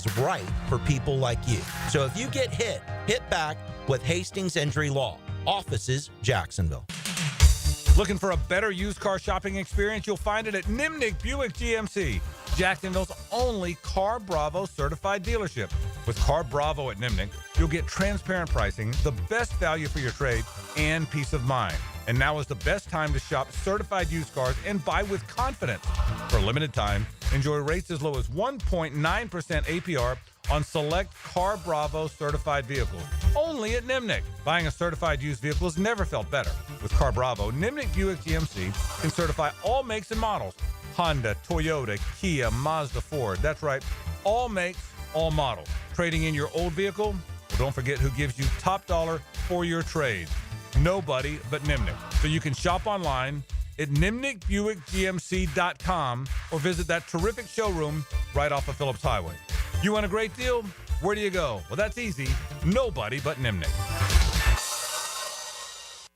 is right for people like you. So if you get hit back with Hastings Injury Law. Offices, Jacksonville. Looking for a better used car shopping experience? You'll find it at Nimnick Buick GMC, Jacksonville's only Car Bravo certified dealership. With Car Bravo at Nimnick, you'll get transparent pricing, the best value for your trade, and peace of mind. And now is the best time to shop certified used cars and buy with confidence. For a limited time, enjoy rates as low as 1.9% APR on select Car Bravo certified vehicles. Only at Nimnick. Buying a certified used vehicle has never felt better. With Car Bravo, Nimnick Buick GMC can certify all makes and models. Honda, Toyota, Kia, Mazda, Ford. That's right, all makes, all models. Trading in your old vehicle? Well, don't forget who gives you top dollar for your trade. Nobody but Nimnick. So you can shop online at nimnickbuickgmc.com or visit that terrific showroom right off of Phillips Highway. You want a great deal? Where do you go? Well, that's easy. Nobody but Nimnick.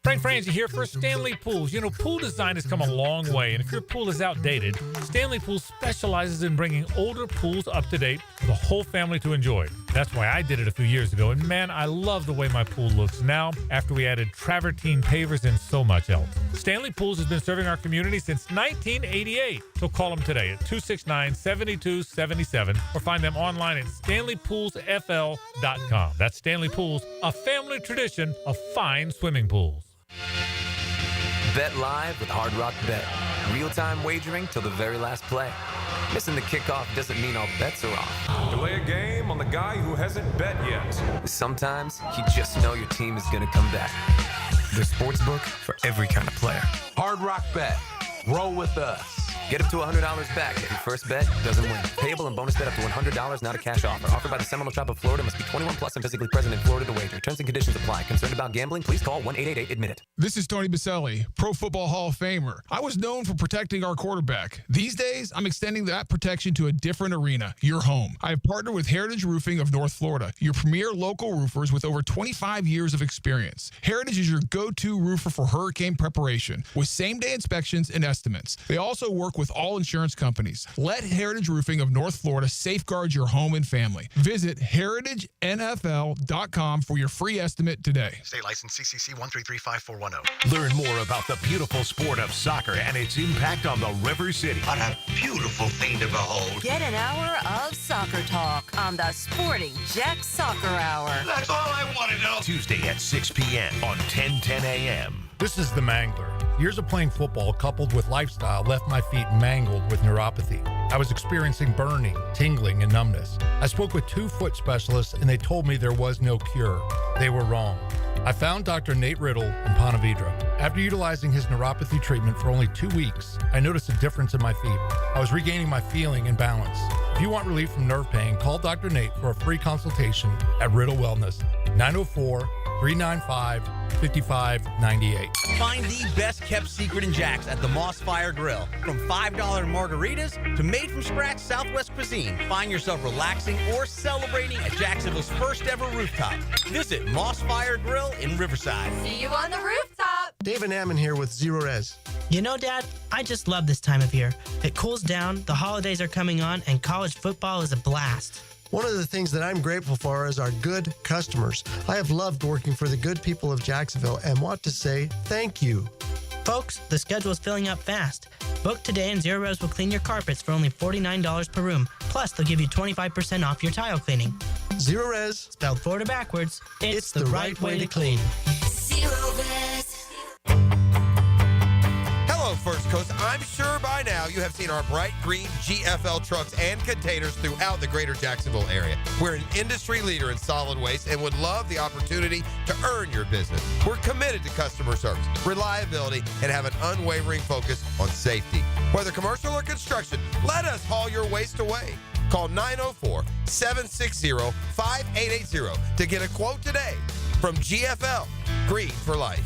Frank Frangie here for Stanley Pools. You know, pool design has come a long way, and if your pool is outdated, Stanley Pools specializes in bringing older pools up to date for the whole family to enjoy. That's why I did it a few years ago, and man, I love the way my pool looks now after we added travertine pavers and so much else. Stanley Pools has been serving our community since 1988, so call them today at 269-7277 or find them online at stanleypoolsfl.com. That's Stanley Pools, a family tradition of fine swimming pools. Bet live with Hard Rock Bet. Real-time wagering till the very last play. Missing the kickoff doesn't mean all bets are off. Delay a game on the guy who hasn't bet yet. Sometimes you just know your team is going to come back. The sportsbook for every kind of player. Hard Rock Bet. Roll with us. Get up to $100 back if your first bet doesn't win. Payable and bonus bet up to $100, not a cash offer. Offered by the Seminole Tribe of Florida. Must be 21 plus and physically present in Florida to wager. Terms and conditions apply. Concerned about gambling? Please call 1-888-ADMIT-IT. This is Tony Baselli, Pro Football Hall of Famer. I was known for protecting our quarterback. These days, I'm extending that protection to a different arena, your home. I have partnered with Heritage Roofing of North Florida, your premier local roofers with over 25 years of experience. Heritage is your go-to roofer for hurricane preparation with same-day inspections and estimates. They also work with all insurance companies. Let Heritage Roofing of North Florida safeguard your home and family. Visit heritagenfl.com for your free estimate today. State license CCC 1335410. Learn more about the beautiful sport of soccer and its impact on the River City. What a beautiful thing to behold. Get an hour of soccer talk on the Sporting Jack Soccer Hour. That's all I want to know. Tuesday at 6 p.m. on 1010 a.m. This is the Mangler. Years of playing football coupled with lifestyle left my feet mangled with neuropathy. I was experiencing burning, tingling, and numbness. I spoke with 2 foot specialists, and they told me there was no cure. They were wrong. I found Dr. Nate Riddle in Ponte Vedra. After utilizing his neuropathy treatment for only 2 weeks, I noticed a difference in my feet. I was regaining my feeling and balance. If you want relief from nerve pain, call Dr. Nate for a free consultation at Riddle Wellness, 904-395-5598. Find the best kept secret in Jax at the Moss Fire Grill. From $5 margaritas to made-from-scratch Southwest cuisine. Find yourself relaxing or celebrating at Jacksonville's first ever rooftop. Visit Moss Fire Grill in Riverside. See you on the rooftop. David Ammon here with Zero Res. You know, Dad, I just love this time of year. It cools down, the holidays are coming on, and college football is a blast. One of the things that I'm grateful for is our good customers. I have loved working for the good people of Jacksonville and want to say thank you. Folks, the schedule is filling up fast. Book today and Zero Res will clean your carpets for only $49 per room. Plus, they'll give you 25% off your tile cleaning. Zero Res. Spelled Florida backwards. It's the right way to clean. Zero Res. Hello, First Coast. I'm sure by now you have seen our bright green GFL trucks and containers throughout the greater Jacksonville area. We're an industry leader in solid waste and would love the opportunity to earn your business. We're committed to customer service, reliability, and have an unwavering focus on safety. Whether commercial or construction, let us haul your waste away. Call 904-760-5880 to get a quote today from GFL, Green for Life.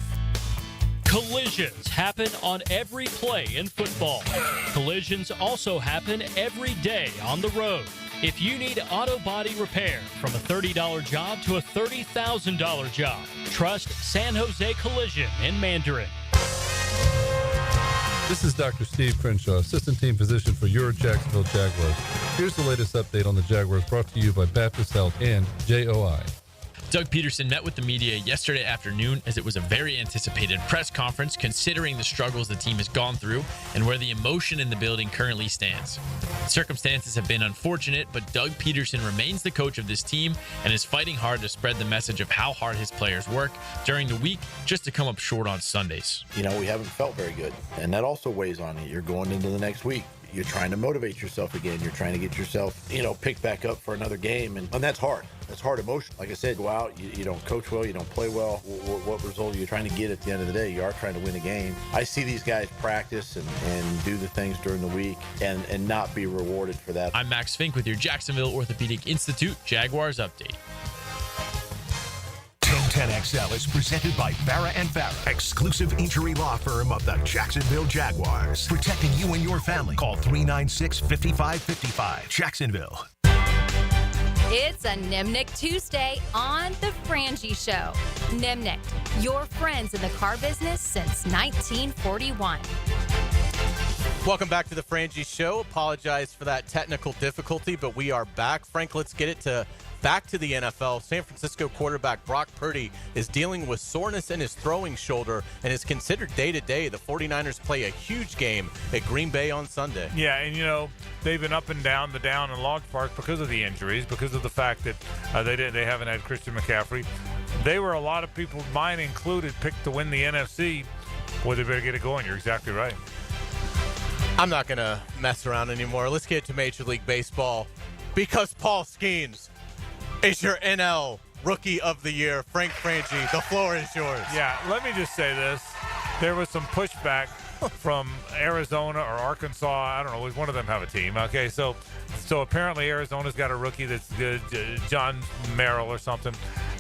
Collisions happen on every play in football. Collisions also happen every day on the road. If you need auto body repair, from a $30 job to a $30,000 job, trust San Jose Collision in Mandarin. This is Dr. Steve Crenshaw, assistant team physician for your Jacksonville Jaguars. Here's the latest update on the Jaguars brought to you by Baptist Health and JOI. Doug Peterson met with the media yesterday afternoon as it was a very anticipated press conference considering the struggles the team has gone through and where the emotion in the building currently stands. Circumstances have been unfortunate, but Doug Peterson remains the coach of this team and is fighting hard to spread the message of how hard his players work during the week just to come up short on Sundays. We haven't felt very good, and that also weighs on you. You're going into the next week. You're trying to motivate yourself again. You're trying to get yourself, picked back up for another game. And that's hard. That's hard emotion. Like I said, go out, you don't coach well, you don't play well. What result are you trying to get at the end of the day? You are trying to win a game. I see these guys practice and do the things during the week and not be rewarded for that. I'm Max Fink with your Jacksonville Orthopedic Institute Jaguars Update. 1010XL is presented by Farah & Farah, exclusive injury law firm of the Jacksonville Jaguars. Protecting you and your family. Call 396-5555. Jacksonville. It's a Nimnick Tuesday on The Frangie Show. Nimnick, your friends in the car business since 1941. Welcome back to The Frangie Show. Apologize for that technical difficulty, but we are back. Frank, let's get it back to the NFL. San Francisco quarterback Brock Purdy is dealing with soreness in his throwing shoulder and is considered day-to-day. The 49ers play a huge game at Green Bay on Sunday. Yeah, and they've been up and down the down in large part because of the injuries, because of the fact that they haven't had Christian McCaffrey. They were, a lot of people, mine included, picked to win the NFC. Boy, they better get it going. You're exactly right. I'm not going to mess around anymore. Let's get to Major League Baseball because Paul Skeens is your NL Rookie of the Year. Frank Frangie, the floor is yours. Yeah, let me just say this. There was some pushback from Arizona or Arkansas. I don't know. One of them have a team. Okay, so apparently Arizona's got a rookie that's good, John Merrill or something.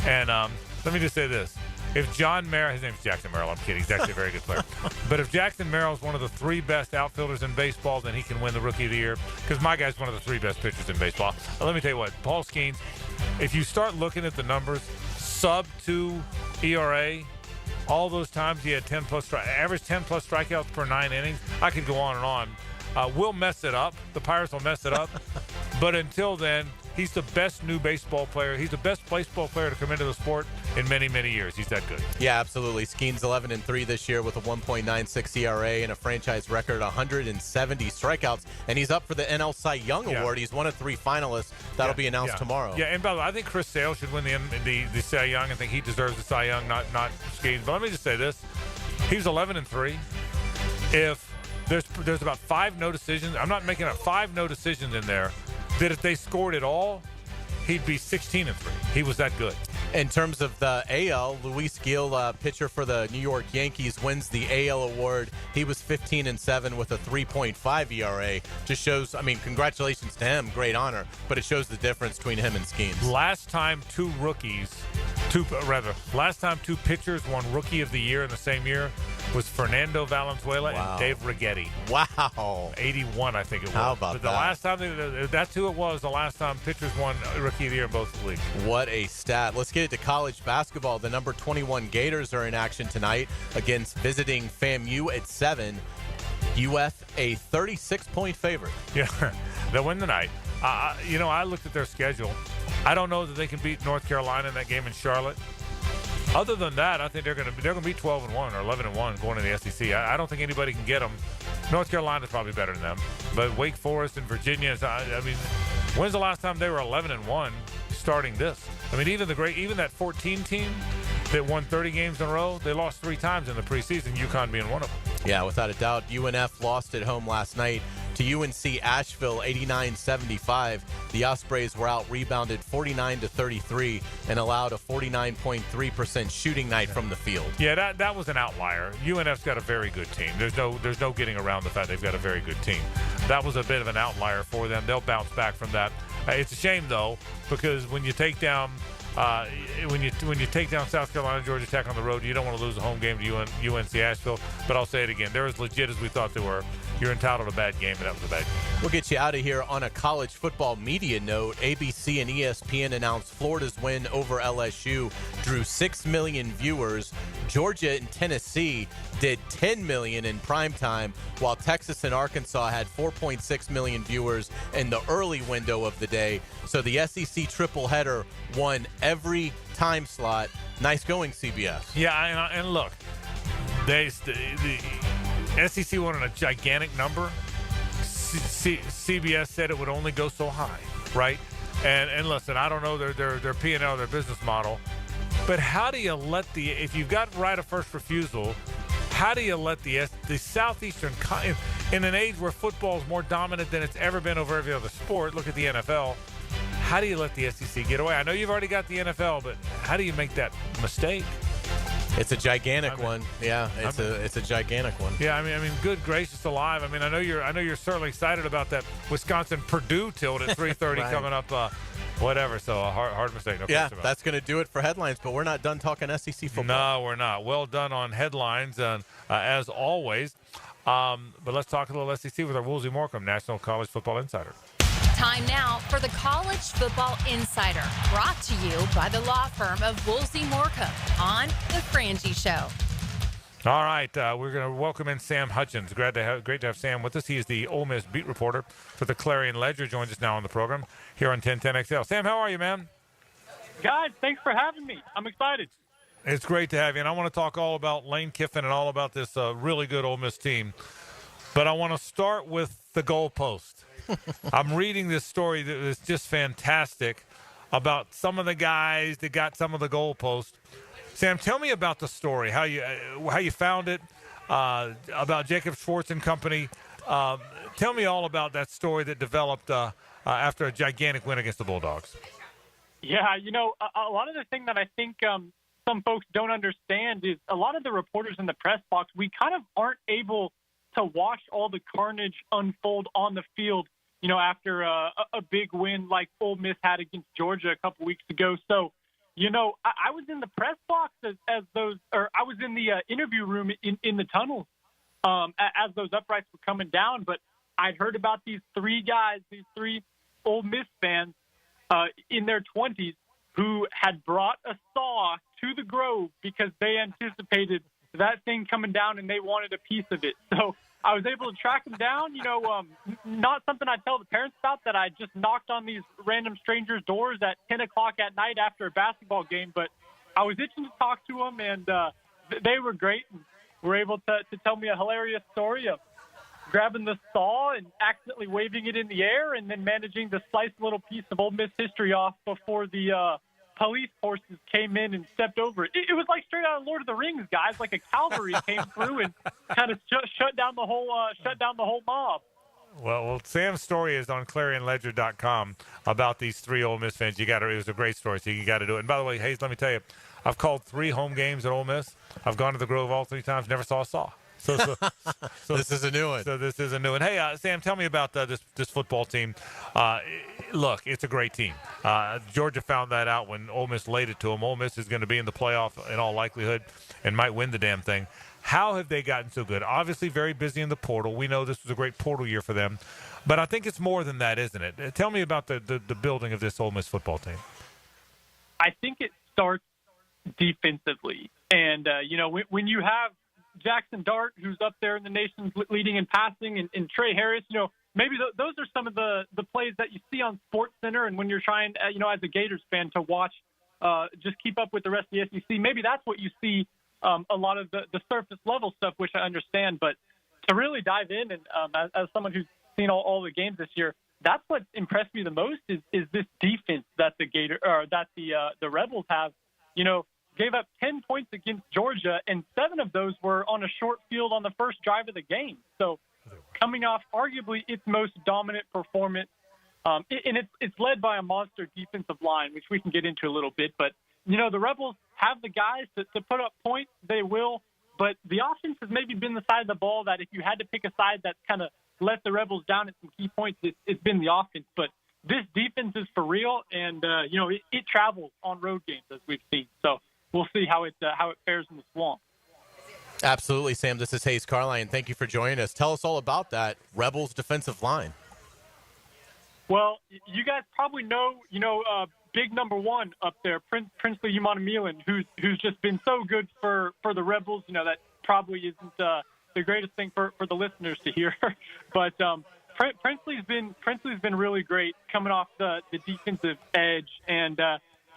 And let me just say this. If John Merrill, his name's Jackson Merrill, I'm kidding. He's actually a very good player. But if Jackson Merrill is one of the three best outfielders in baseball, then he can win the Rookie of the Year because my guy's one of the three best pitchers in baseball. Let me tell you what, Paul Skeens, if you start looking at the numbers, sub-2 ERA, all those times he had average 10-plus strikeouts per 9 innings. I could go on and on. We'll mess it up. The Pirates will mess it up. But until then, he's the best new baseball player. He's the best baseball player to come into the sport in many, many years. He's that good. Yeah, absolutely. Skeens 11-3 this year with a 1.96 ERA and a franchise record 170 strikeouts. And he's up for the NL Cy Young Award. He's one of 3 finalists. That'll be announced tomorrow. Yeah, and by the way, I think Chris Sale should win the Cy Young. I think he deserves the Cy Young, not Skeens. But let me just say this. He's 11-3. If there's about 5 no decisions, I'm not making up 5 no decisions in there, that if they scored it all, he'd be 16-3. He was that good. In terms of the AL, Luis Gil, pitcher for the New York Yankees, wins the AL award. He was 15-7 with a 3.5 ERA. Just shows, congratulations to him. Great honor. But it shows the difference between him and Skeens. Last time two pitchers won Rookie of the Year in the same year was Fernando Valenzuela and Dave Righetti. Wow. 81, I think it was. How about that? The last time, that's who it was, the last time pitchers won Rookie of the Year in both leagues. What a stat. Let's get it to college basketball. The number 21 Gators are in action tonight against visiting FAMU at 7. UF a 36-point favorite. Yeah, they'll win tonight. I looked at their schedule. I don't know that they can beat North Carolina in that game in Charlotte. Other than that, I think they're going to be 12-1 or 11-1 going to the SEC. I don't think anybody can get them. North Carolina's probably better than them, but Wake Forest and Virginia. When's the last time they were 11-1 starting this? Even that 14 team that won 30 games in a row, they lost 3 times in the preseason. UConn being one of them. Yeah, without a doubt. UNF lost at home last night to UNC Asheville 89-75. The Ospreys were out rebounded 49-33 and allowed a 49.3% shooting night from the field. Yeah, that was an outlier. UNF's got a very good team. There's no getting around the fact they've got a very good team. That was a bit of an outlier for them. They'll bounce back from that. It's a shame though, because when you take down when you take down South Carolina, Georgia Tech on the road, you don't want to lose a home game to UNC Asheville. But I'll say it again, they're as legit as we thought they were. You're entitled to a bad game, and that was a bad game. We'll get you out of here on a college football media note. ABC and ESPN announced Florida's win over LSU drew 6 million viewers. Georgia and Tennessee did 10 million in primetime, while Texas and Arkansas had 4.6 million viewers in the early window of the day. So the SEC triple header won every time slot. Nice going, CBS. Yeah, and look, the SEC wanted a gigantic number. CBS said it would only go so high, right? And listen, I don't know their P&L, their business model, but how do you let if you've got right of first refusal, how do you let the Southeastern, in an age where football is more dominant than it's ever been over every other sport, look at the NFL, how do you let the SEC get away? I know you've already got the NFL, but how do you make that mistake? It's a gigantic one. Yeah, it's a gigantic one. Yeah, I mean, good gracious alive. I mean, I know you're certainly excited about that Wisconsin-Purdue tilt at 3:30 right. coming up. Whatever. So a hard mistake. No yeah, question about that's going to do it for headlines. But we're not done talking SEC football. No, we're not. Well done on headlines, as always. But let's talk a little SEC with our Woolsey Morecambe, National College Football Insider. Time now for the College Football Insider, brought to you by the law firm of Woolsey Morecambe on The Frangie Show. All right, we're going to welcome in Sam Hutchins. Great to have Sam with us. He is the Ole Miss beat reporter for the Clarion Ledger. Joins us now on the program here on 1010XL. Sam, how are you, man? Guys, thanks for having me. I'm excited. It's great to have you, and I want to talk all about Lane Kiffin and all about this really good Ole Miss team. But I want to start with the goalpost. I'm reading this story that is just fantastic about some of the guys that got some of the goalposts. Sam, tell me about the story, how you found it, about Jacob Schwartz and company. Tell me all about that story that developed after a gigantic win against the Bulldogs. Yeah, a lot of the thing that I think some folks don't understand is a lot of the reporters in the press box, we kind of aren't able to watch all the carnage unfold on the field, after a big win like Ole Miss had against Georgia a couple weeks ago. So, I was in the press box as those, or I was in the interview room in the tunnels as those uprights were coming down. But I'd heard about these three Ole Miss fans in their 20s who had brought a saw to the Grove because they anticipated that thing coming down and they wanted a piece of it. So I was able to track them down. Not something I tell the parents about, that I just knocked on these random strangers' doors at 10 o'clock at night after a basketball game. But I was itching to talk to them, and they were great and were able to tell me a hilarious story of grabbing the saw and accidentally waving it in the air and then managing to slice a little piece of Ole Miss history off before the police forces came in and stepped over it. It was like straight out of Lord of the Rings, guys. Like a cavalry came through and kind of shut down the whole mob. Well, Sam's story is on ClarionLedger.com about these three Ole Miss fans. It was a great story, so you got to do it. And by the way, Hays, let me tell you, I've called 3 home games at Ole Miss. I've gone to the Grove all 3 times, never saw a saw. So this is a new one. So this is a new one. Hey, Sam, tell me about this football team. Look, it's a great team. Georgia found that out when Ole Miss laid it to them. Ole Miss is going to be in the playoff in all likelihood and might win the damn thing. How have they gotten so good? Obviously very busy in the portal. We know this was a great portal year for them. But I think it's more than that, isn't it? Tell me about the building of this Ole Miss football team. I think it starts defensively. And, when you have Jackson Dart, who's up there in the nation's leading in passing, and Trey Harris, maybe those are some of the plays that you see on SportsCenter, and when you're trying, as a Gators fan, to watch, just keep up with the rest of the SEC, maybe that's what you see, a lot of the surface level stuff, which I understand. But to really dive in, and as someone who's seen all the games this year, that's what impressed me the most is this defense that the Rebels have. Gave up 10 points against Georgia, and 7 of those were on a short field on the first drive of the game. So coming off arguably its most dominant performance, and it's led by a monster defensive line, which we can get into a little bit. But, the Rebels have the guys to put up points. They will. But the offense has maybe been the side of the ball that if you had to pick a side that's kind of let the Rebels down at some key points, it's been the offense. But this defense is for real, and, it travels on road games, as we've seen. So we'll see how it fares in the Swamp. Absolutely, Sam. This is Hays Carlyon. Thank you for joining us. Tell us all about that Rebels defensive line. Well, you guys probably know, big number one up there, Princely Umanamilan, who's just been so good for the Rebels. That probably isn't the greatest thing for the listeners to hear, but Princely's been really great coming off the defensive edge, and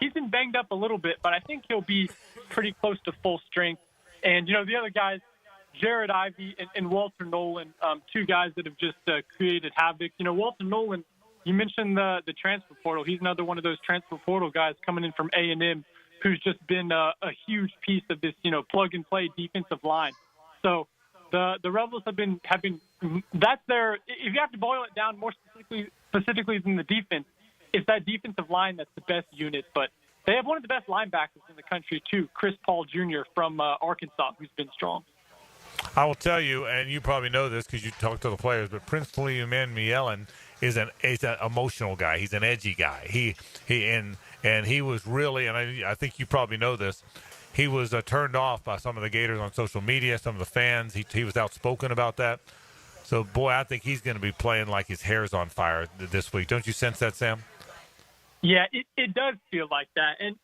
he's been banged up a little bit, but I think he'll be pretty close to full strength. And the other guys, Jared Ivey and Walter Nolan, two guys that have just created havoc. Walter Nolan, you mentioned the transfer portal. He's another one of those transfer portal guys coming in from A&M who's just been a huge piece of this, plug-and-play defensive line. So the Rebels have been that's their – if you have to boil it down more specifically than the defense, it's that defensive line that's the best unit. But they have one of the best linebackers in the country, too, Chris Paul Jr. from Arkansas, who's been strong. I will tell you, and you probably know this because you talk to the players, but Princely Umanamilan is an emotional guy. He's an edgy guy. He was really, and I think you probably know this, he was turned off by some of the Gators on social media, some of the fans. He was outspoken about that. So, boy, I think he's going to be playing like his hair's on fire this week. Don't you sense that, Sam? Yeah, it does feel like that. And,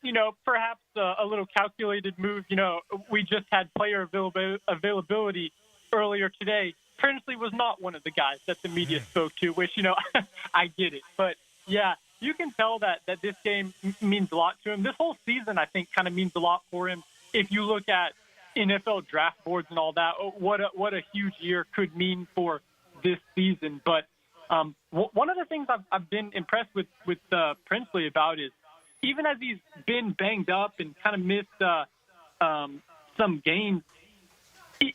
perhaps a little calculated move. We just had player availability earlier today. Princely was not one of the guys that the media spoke to, which, I get it. But, yeah, you can tell that this game means a lot to him. This whole season, I think, kind of means a lot for him. If you look at NFL draft boards and all that, what a huge year could mean for this season. But one of the things I've been impressed with Princely about is even as he's been banged up and kind of missed some games,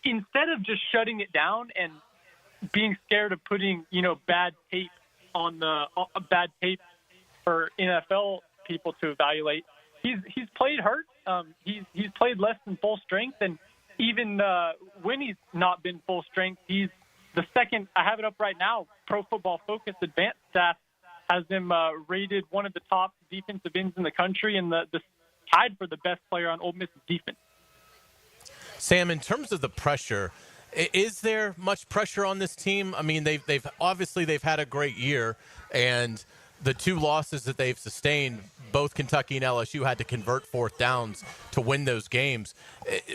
instead of just shutting it down and being scared of putting, bad tape on bad tape for NFL people to evaluate, he's played hurt. He's played less than full strength, and even when he's not been full strength, he's the second. I have it up right now. Pro Football Focus advanced stats has him rated one of the top defensive ends in the country, and the tied for the best player on Ole Miss's defense. Sam, in terms of the pressure, is there much pressure on this team? I mean, they've obviously had a great year, and the two losses that they've sustained, both Kentucky and LSU had to convert fourth downs to win those games.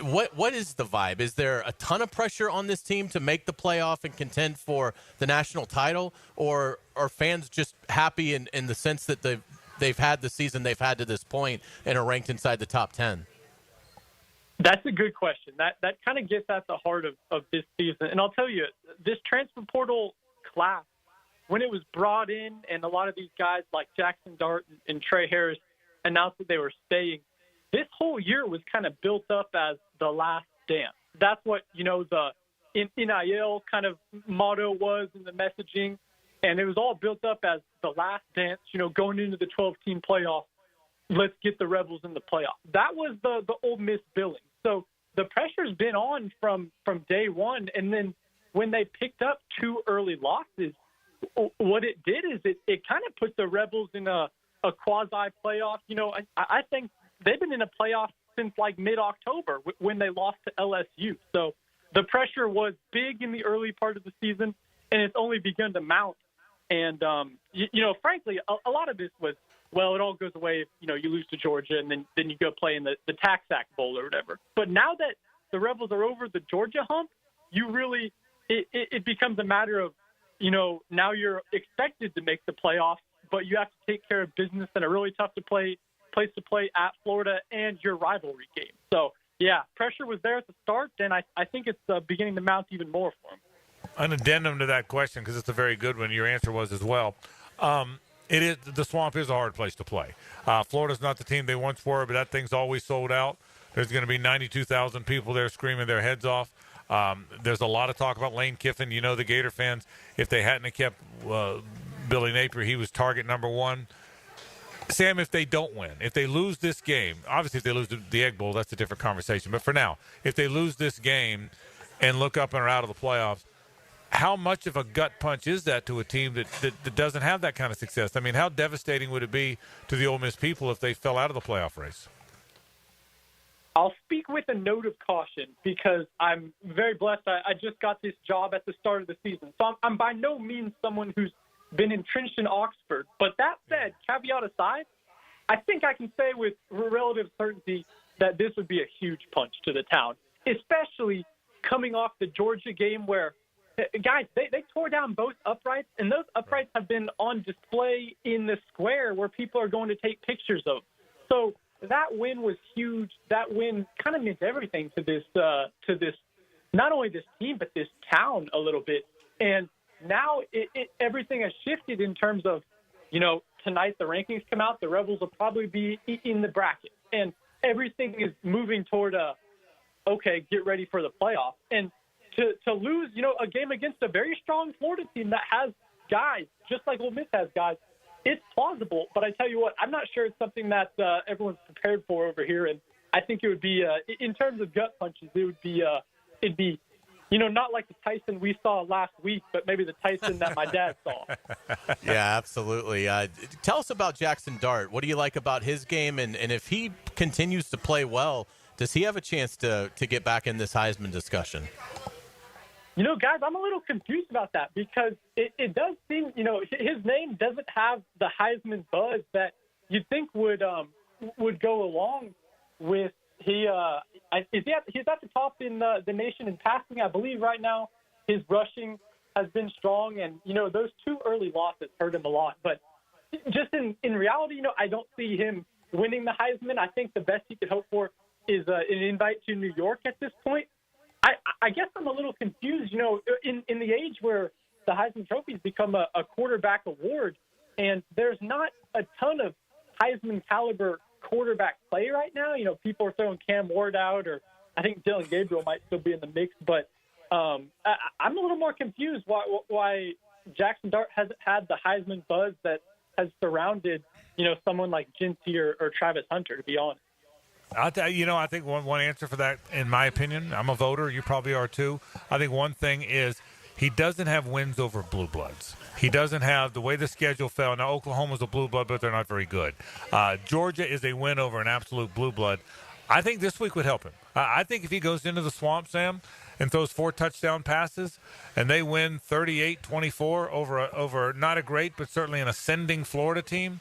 What is the vibe? Is there a ton of pressure on this team to make the playoff and contend for the national title, or are fans just happy in the sense that they've had the season they've had to this point and are ranked inside the top 10? That's a good question. That kind of gets at the heart of this season. And I'll tell you, this transfer portal class, when it was brought in and a lot of these guys like Jackson Dart and Trey Harris announced that they were staying, this whole year was kind of built up as the last dance. That's what, the NIL kind of motto was in the messaging. And it was all built up as the last dance, going into the 12-team playoff. Let's get the Rebels in the playoff. That was the Ole Miss billing. So the pressure's been on from day one. And then when they picked up two early losses, what it did is it kind of put the Rebels in a quasi-playoff. I think they've been in a playoff since like mid-October when they lost to LSU. So the pressure was big in the early part of the season, and it's only begun to mount. And, frankly, a lot of this was, well, it all goes away if, you lose to Georgia and then you go play in the TaxAct Bowl or whatever. But now that the Rebels are over the Georgia hump, you really it becomes a matter of, now you're expected to make the playoffs, but you have to take care of business in a really tough place to play at Florida and your rivalry game. So, yeah, pressure was there at the start, and I think it's beginning to mount even more for them. An addendum to that question, because it's a very good one. Your answer was as well. The Swamp is a hard place to play. Florida's not the team they once were, but that thing's always sold out. There's going to be 92,000 people there screaming their heads off. There's a lot of talk about Lane Kiffin. The Gator fans, if they hadn't have kept Billy Napier, he was target number one. Sam, if they don't win, if they lose this game, obviously if they lose the Egg Bowl, that's a different conversation. But for now, if they lose this game and look up and are out of the playoffs, how much of a gut punch is that to a team that doesn't have that kind of success? I mean, how devastating would it be to the Ole Miss people if they fell out of the playoff race? I'll speak with a note of caution because I'm very blessed. I just got this job at the start of the season. So I'm by no means someone who's been entrenched in Oxford. But that said, caveat aside, I think I can say with relative certainty that this would be a huge punch to the town, especially coming off the Georgia game where, guys, they tore down both uprights, and those uprights have been on display in the square where people are going to take pictures of. So that win was huge. That win kind of meant everything to this, not only this team, but this town a little bit. And now everything has shifted in terms of, tonight the rankings come out, the Rebels will probably be in the bracket. And everything is moving toward okay, get ready for the playoffs. And to lose, a game against a very strong Florida team that has guys, just like Ole Miss has guys, it's plausible. But I tell you what, I'm not sure it's something that everyone's prepared for over here. And I think it would be, in terms of gut punches, it'd be, not like the Tyson we saw last week, but maybe the Tyson that my dad saw. Yeah, absolutely. Tell us about Jackson Dart. What do you like about his game? And if he continues to play well, does he have a chance to get back in this Heisman discussion? Guys, I'm a little confused about that because it does seem, his name doesn't have the Heisman buzz that you'd think would go along with he's at the top in the nation in passing. I believe right now his rushing has been strong, and those two early losses hurt him a lot. But just in reality, I don't see him winning the Heisman. I think the best he could hope for is an invite to New York at this point. I guess I'm a little confused. In the age where the Heisman Trophy's become a quarterback award, and there's not a ton of Heisman caliber quarterback play right now. People are throwing Cam Ward out, or I think Dylan Gabriel might still be in the mix. But I'm a little more confused why Jackson Dart hasn't had the Heisman buzz that has surrounded, someone like Jinty or Travis Hunter, to be honest. I'll tell you, I think one answer for that, in my opinion, I'm a voter, you probably are too. I think one thing is he doesn't have wins over blue bloods. He doesn't have the way the schedule fell. Now, Oklahoma's a blue blood, but they're not very good. Georgia is a win over an absolute blue blood. I think this week would help him. I think if he goes into the swamp, Sam, and throws 4 touchdown passes, and they win 38-24 over not a great, but certainly an ascending Florida team,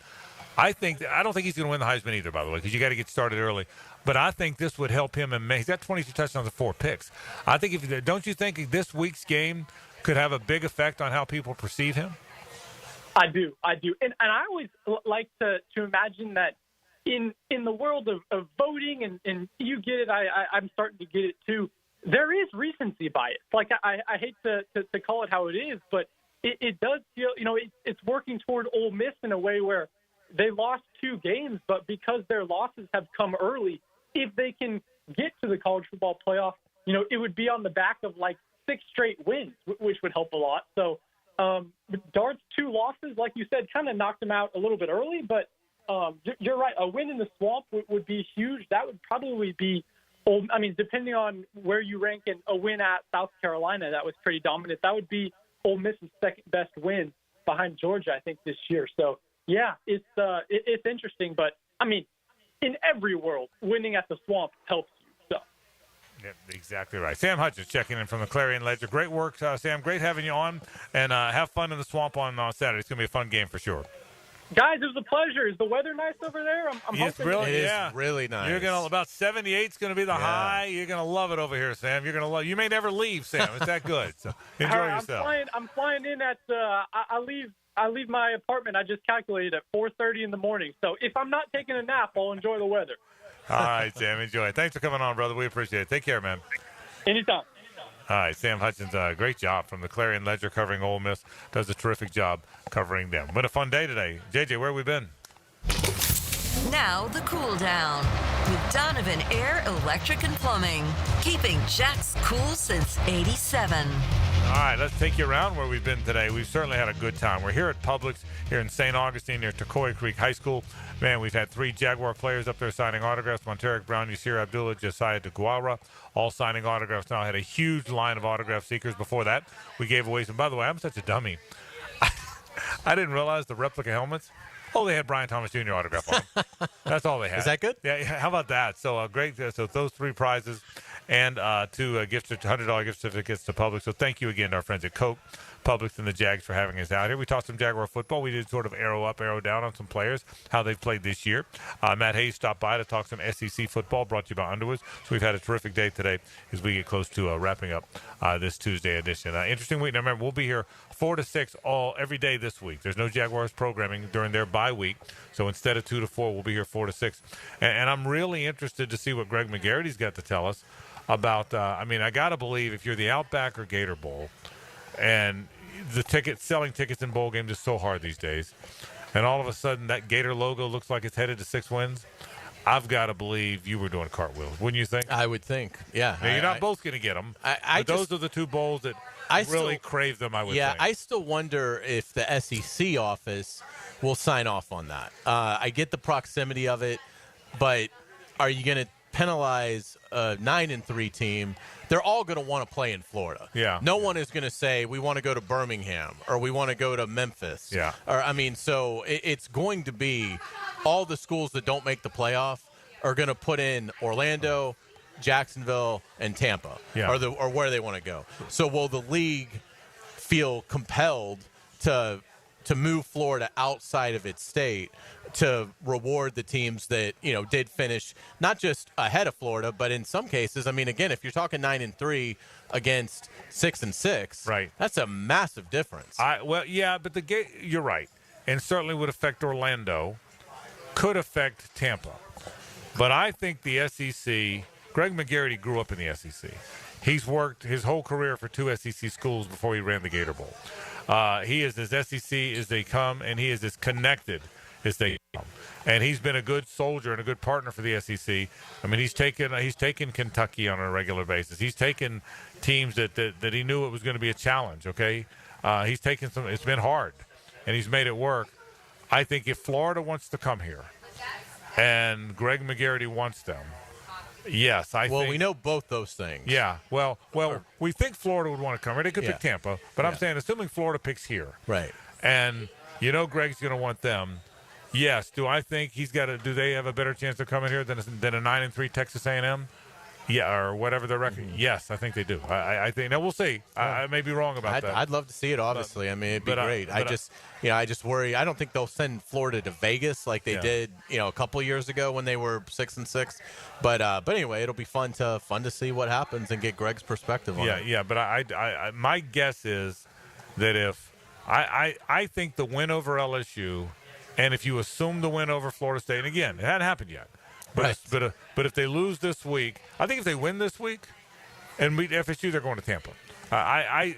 I don't think he's going to win the Heisman either, by the way, because you got to get started early. But I think this would help him. And he's got 22 touchdowns and 4 picks. I think don't you think this week's game could have a big effect on how people perceive him? I do, and I always like to imagine that in the world of voting, and you get it. I'm starting to get it too. There is recency bias. Like I hate to call it how it is, but it does feel it's working toward Ole Miss in a way where they lost 2 games, but because their losses have come early, if they can get to the college football playoff, it would be on the back of like 6 straight wins, which would help a lot. So Dart's 2 losses, like you said, kind of knocked him out a little bit early, but you're right. A win in the swamp would be huge. That would probably be, depending on where you rank in a win at South Carolina, that was pretty dominant. That would be Ole Miss's second best win behind Georgia, I think, this year. So, yeah, it's interesting, but in every world, winning at the swamp helps you. So, yeah, exactly right. Sam Hutchins checking in from the Clarion Ledger. Great work, Sam. Great having you on, and have fun in the swamp on Saturday. It's gonna be a fun game for sure. Guys, it was a pleasure. Is the weather nice over there? I'm hoping it is really nice. You're gonna about 78 is gonna be the high. You're gonna love it over here, Sam. You're gonna love. You may never leave, Sam. It's that good. So enjoy yourself. I'm flying in at. I leave my apartment. I just calculated at 4:30 in the morning. So if I'm not taking a nap, I'll enjoy the weather. All right, Sam. Enjoy it. Thanks for coming on, brother. We appreciate it. Take care, man. Anytime. All right, Sam Hutchins, great job from the Clarion Ledger covering Ole Miss. Does a terrific job covering them. Been a fun day today. JJ, where have we been? Now the cool down with Donovan Air, Electric and Plumbing, keeping Jack's cool since '87. All right, let's take you around where we've been today. We've certainly had a good time. We're here at Publix, here in St. Augustine, near Turcoy Creek High School. Man, we've had 3 Jaguar players up there signing autographs. Monteric Brown, Yasir Abdullah, Josiah DeGuara, all signing autographs now. Had a huge line of autograph seekers. Before that, we gave away some. By the way, I'm such a dummy. I didn't realize the replica helmets. Oh, they had Brian Thomas Jr. autograph on them. That's all they had. Is that good? Yeah. How about that? So great. So those 3 prizes and 2 $100 gift certificates to Publix. So thank you again to our friends at Coke Publix and the Jags for having us out here. We talked some Jaguar football. We did sort of arrow up, arrow down on some players, how they've played this year. Matt Hays stopped by to talk some SEC football, brought to you by Underwoods. So we've had a terrific day today as we get close to wrapping up this Tuesday edition. Interesting week. Now, remember, we'll be here 4 to 6 every day this week. There's no Jaguars programming during their bye week. So instead of 2 to 4, we'll be here 4 to 6. And I'm really interested to see what Greg McGarrity's got to tell us about, I got to believe if you're the Outback or Gator Bowl, and selling tickets in bowl games is so hard these days, and all of a sudden that Gator logo looks like it's headed to 6 wins, I've got to believe you were doing cartwheels, wouldn't you think? I would think, yeah. Now, you're not both going to get them, but those are the two bowls that really crave them, I would think. Yeah, I still wonder if the SEC office will sign off on that. I get the proximity of it, but are you going to penalize a 9-3 team? They're all going to want to play in Florida. Yeah. No one is going to say we want to go to Birmingham or we want to go to Memphis. Yeah. Or so it's going to be all the schools that don't make the playoff are going to put in Orlando, Jacksonville, and Tampa. Yeah. Or where they want to go. So will the league feel compelled to move Florida outside of its state to reward the teams that, did finish not just ahead of Florida, but in some cases, again, if you're talking 9-3 against 6-6, right, that's a massive difference. But you're right. And certainly would affect Orlando, could affect Tampa. But I think the SEC, Greg McGarity grew up in the SEC. He's worked his whole career for 2 SEC schools before he ran the Gator Bowl. He is as SEC as they come, and he is as connected as they come. And he's been a good soldier and a good partner for the SEC. He's taken Kentucky on a regular basis. He's taken teams that he knew it was going to be a challenge, okay? He's taken some – it's been hard, and he's made it work. I think if Florida wants to come here and Greg McGarity wants them, yes, I think. Well, we know both those things. Yeah. Well, we think Florida would want to come here. They could pick Tampa, but I'm saying assuming Florida picks here. Right. And Greg's going to want them. Yes. Do I think do they have a better chance of coming here than a 9-3 Texas A&M? Yeah, or whatever their record. Mm-hmm. Yes, I think they do. I think. Now we'll see. I may be wrong about that. I'd love to see it. Obviously, it'd be great. I just worry. I don't think they'll send Florida to Vegas like they did, a couple of years ago when they were 6-6. But anyway, it'll be fun to see what happens and get Greg's perspective on it. Yeah. But I my guess is that if I think the win over LSU, and if you assume the win over Florida State, and again, it hadn't happened yet. But if they lose this week, I think if they win this week and beat FSU, they're going to Tampa.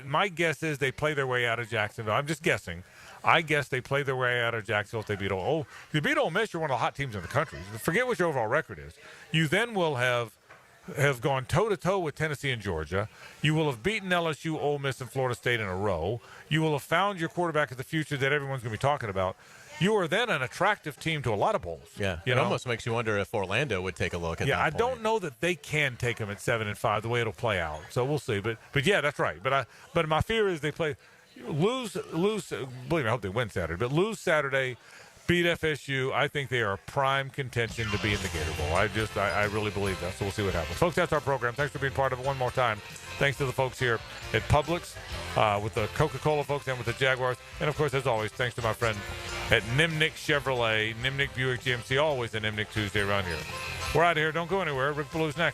My guess is they play their way out of Jacksonville. I'm just guessing. I guess they play their way out of Jacksonville if they beat If you beat Ole Miss, you're one of the hot teams in the country. Forget what your overall record is. You then will have gone toe-to-toe with Tennessee and Georgia. You will have beaten LSU, Ole Miss, and Florida State in a row. You will have found your quarterback of the future that everyone's going to be talking about. You are then an attractive team to a lot of bowls. Yeah, it almost makes you wonder if Orlando would take a look at that. Yeah, I don't know that they can take them at 7-5 the way it'll play out. So we'll see. But yeah, that's right. But my fear is they lose. Believe me, I hope they win Saturday. But lose Saturday, beat FSU. I think they are prime contention to be in the Gator Bowl. I really believe that. So we'll see what happens, folks. That's our program. Thanks for being part of it one more time. Thanks to the folks here at Publix, with the Coca-Cola folks and with the Jaguars. And, of course, as always, thanks to my friend at Nimnick Chevrolet, Nimnick Buick GMC, always a Nimnick Tuesday around here. We're out of here. Don't go anywhere. Rick Blue's next.